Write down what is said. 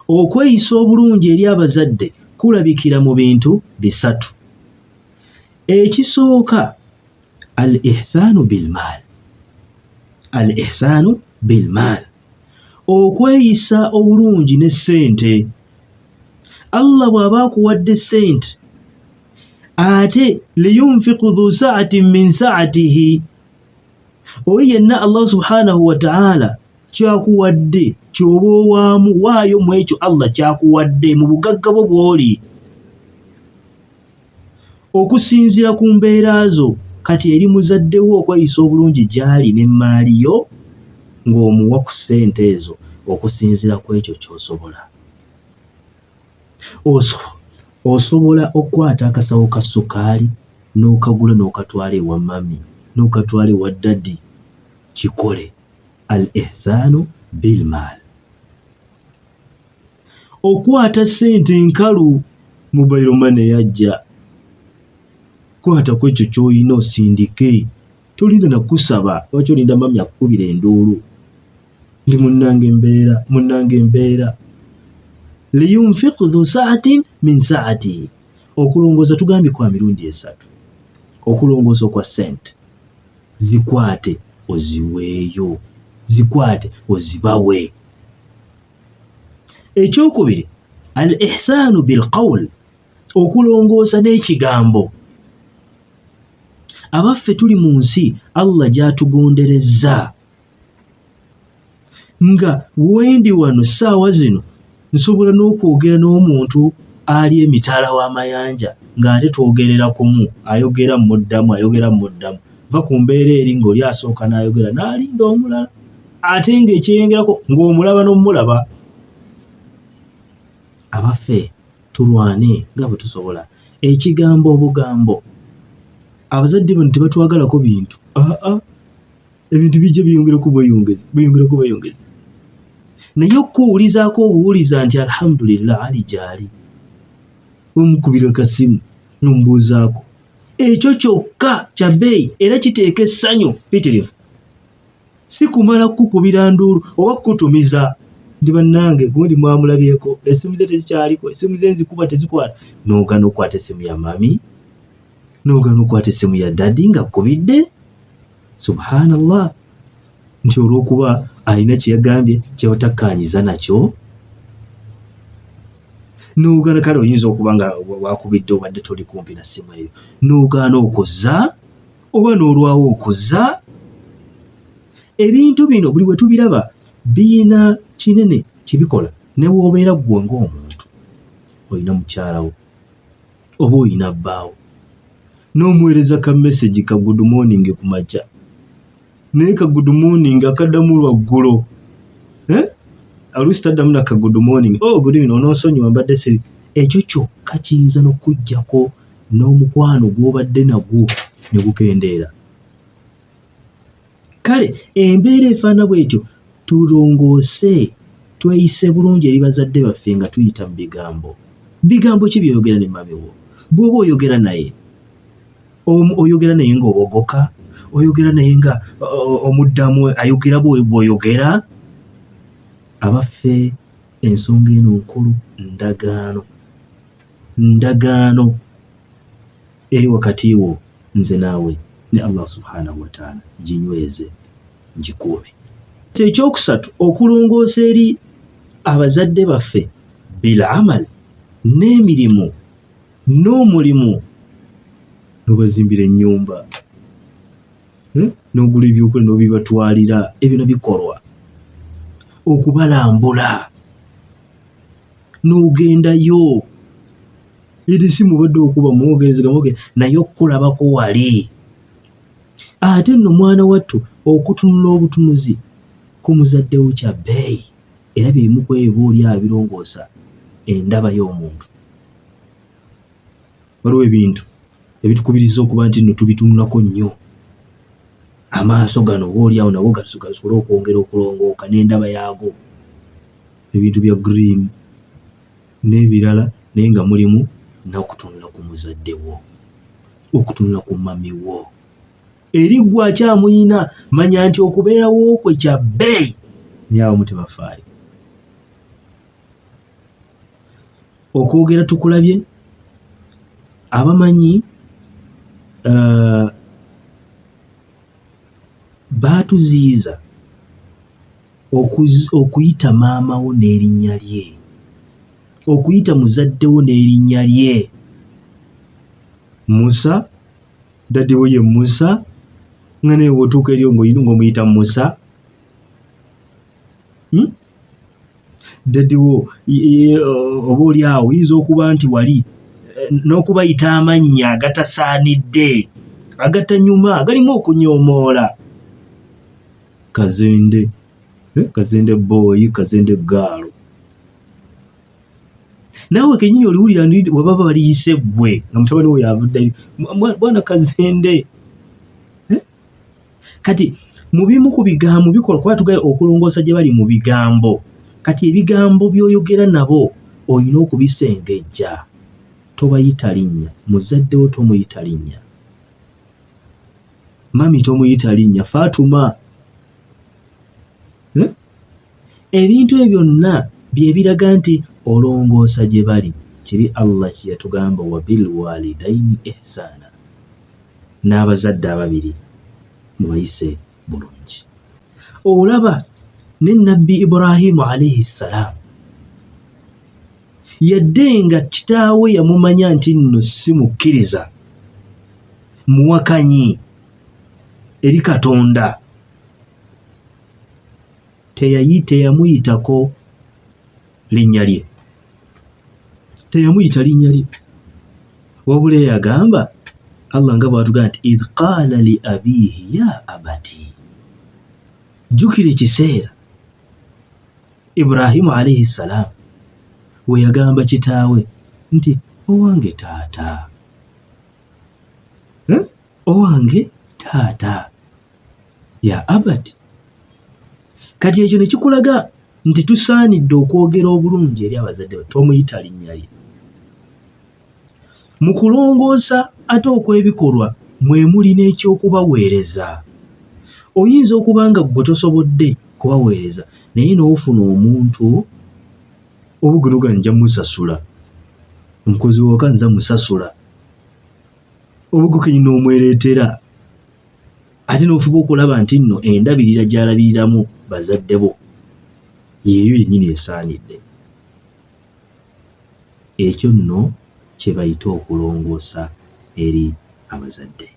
okweyisa obulungi eri abazadde kulabikira mu bintu bisatu. Ekisooka al-ihsaanu bil-maal. Al-ihsaanu bil-maal, okweyisa obulungi ne ssente. Allah bw'aba akuwadde ssente ate liyunfiqu dhu sa'atin min sa'atihi, oyo yenna Allah subhanahu wa ta'ala kyakuwadde ky'oba owaamu waayo mu ekyo Allah kyakuwadde mu bugagga bwo bw'oli, okusinziira ku mbeera zo. Kati eri muzadde wo okweyisa obulungi gy'ali n'emmaali yo ng'omuwa ku ssente ezo okusinziira ku ekyo ky'osobola. Osobola okukwata akasawo ka ssukaali n'okagula n'okatwala ewa mami n'okatwala ewa ddadi, kikole. Al-ihsaanu bil-maal. Okwata ssente nkalu, mobile money yajja, kwata ku ekyo ky'olina osindike, tolinda na kusaba lwaki olinda mami akukubira enduulu ndi munnange embeera. Liyunfiq dhu sa'atin min sa'atihi, okulongoosa tugambye kwa mirundi esatu. Okulongoosa kwa ssente, zikwate oziweeyo, zikwate ozibawe. Ekyokubiri al-ihsaanu bil-qawl, okulongoosa n'ekigambo. Abaffe tuli mu nsi Allah gy'atugonderezza, nga wendi wano ssaawa zino nsobola n'okwogera n'omuntu ali emitala w'amayanja ng'ate twogerera kumu, ayogera muddamu va ku mbeera eri ng'oli asooka n'ayogera n'alinda omulala, ate ng'ekyeyengerako ng'omulaba n'omulaba. Abaffe tulwane nga bwe tusobola. Ekigambo obugambo, abazadde bano tebatwagalako bintu. Ebintu bijja biyongerako bweyongezi, naye okuwulizaako obuwuliza nti alhamdulillah ali gy'ali, omukubira kasimu n'omubuuzaako, ekyo kyokka kya bbeeyi era kiteeka essanyu ppitirivu. Si kumala kukubira nduulu oba kukutumiza ndi bannange gundi mwamulabyeko, essimu ze tezikyaliko, essimu ze nzikuba tezikwata, n'ogaana okukwata essimu ya mami, n'ogaana okukwata essimu ya dadi nga kkubidde. Subhanallah, nti olw'okuba alina kye yagambye kyebatakkaanyiza nakyo, n'ogaana. Kale oyinza okuba nga wakubidde obadde toli kumpi na ssimu eyo, n'ogaana okozza oba n'olwawo okozza. Ebintu bino buli bwe tubiraba biyina kinene kibikola. Ne bw'obeera ggwe ng'omuntu olina mukyalawo oba olina bbaawo, n'omuweereza ka message ka good morning ku makya, naye ka good morning akaddamu lwaggulo, oluusi taddamu na ka good morning, good evening, onoosonyiwa mbadde siri. Ekyo kyokka kiyinza n'okuggyako n'omukwano gw'obadde nagwo ne gukendeera. Kale embeera efaana bw'etyo, tulongoose, tweyise bulungi eri bazadde baffe nga tuyita mu bigambo. Bigambo ki by'oyogera ne mami wo? Bw'oba oyogera naye, oyogera naye ng'obogoka, oyogera naye nga omuddamu ayogera bw'oyogera. Abaffe ensonga eno nkulu, ndagaano eri wakati wo nze naawe ne Allah subhanahu wa ta'ala, ginyweze ngikuume. Ekyokusatu, okulongoosa eri abazadde baffe bil amal, n'emirimu, n'omulimu. N'obazimbira ennyumba, n'ogula ebyokulya n'obibatwalira, ebyo bikolwa. Okubalambula, n'ogendayo, eri si mubadde okuba mwogerezega naye okukulabako wali. Ate nno mwana wattu, okutunula obutunuzi ku muzadde wo kya bbeeyi, era birimu ku ebyo booli abirongoosa endaba y'omuntu. Waliwo ebintu ebitukubiriza okuba nti nno tubitunulako nnyo. Amaaso gano booli awo nabo gasobole okwongera okulongooka n'endaba yaago, ebintu bya green n'ebirala, naye nga mulimu n'okutunula ku muzadde wo, okutunula ku mami wo. Eri gwe akyamuyina, manya nti okubeerawo kwe kya bbeeyi, naye abamu tebafaayo. okwogera tukulabye abamanyi baatuziyiza okuyita maama wo n'erinnya lye, okuyita muzadde wo n'erinnya lye. Musa, dadde wo ye Musa, nga naye bw'otuuka eri ng'omuyita Musa. Dadde wo oba oli awo oyinza okuba nti wali n'okubayita amannya agatasaanidde, agatanyuma, agalimu okunyoomoola. Kazende, Kazende boy, Kazende gaalo. Naawe kennyini oliwulira bwe baba baliyise ggwe nga mutabani wo yavuddeyo, bwana Kazende. Kati mu bimu ku bigambo bikola kuba tugaya okulongoosa gye bali mu bigambo. Kati ebigambo by'oyogera nabo olina okubisengejja. Tobayita linnya, muzadde wo tomuyita linnya, mami tomuyita linnya, Fatuma. Ebintu ebyo byonna bye biraga nti olongoosa gye bali. Kiri Allah kye yatugamba wa bil walidaini ihsana, n'abazadde ababiri mubayise bulungi. Olaba ne Nabbi Ibrahimu alayhi salaam, yadde nga kitaawe yamumanya nti nno si mukkiriza, muwakanyi eri Katonda, teyamuyitako linnya lye, teyamuyita linnya lye, wabula yagamba Allah nga bw'atugamba nti idh qaala li abiihi ya abati. Jjukira ekiseera Ibrahimu alayhi salaam we yagamba kitaawe nti owange taata, owange taata, ya abati. Kati ekyo ne kikulaga nti tusaanidde okwogera obulungi eri abazadde baffe, tomuyita linnya lye. Mu kulongoosa ate okw'ebikolwa mwe muli n'ekyokubaweereza. Oyinza okuba nga ggwe tosobodde kubaweereza naye n'ofuna omuntu obugunuga nja musasula, omukozi w'awaka nza musasula, obugukenyi n'omwereetera, ate n'ofuba okulaba nti nno endabirira gy'alabiriramu bazadde bo yeeyo yennyini esaanidde. Ekyo nno kye bayita okulongoosa eri abazadde.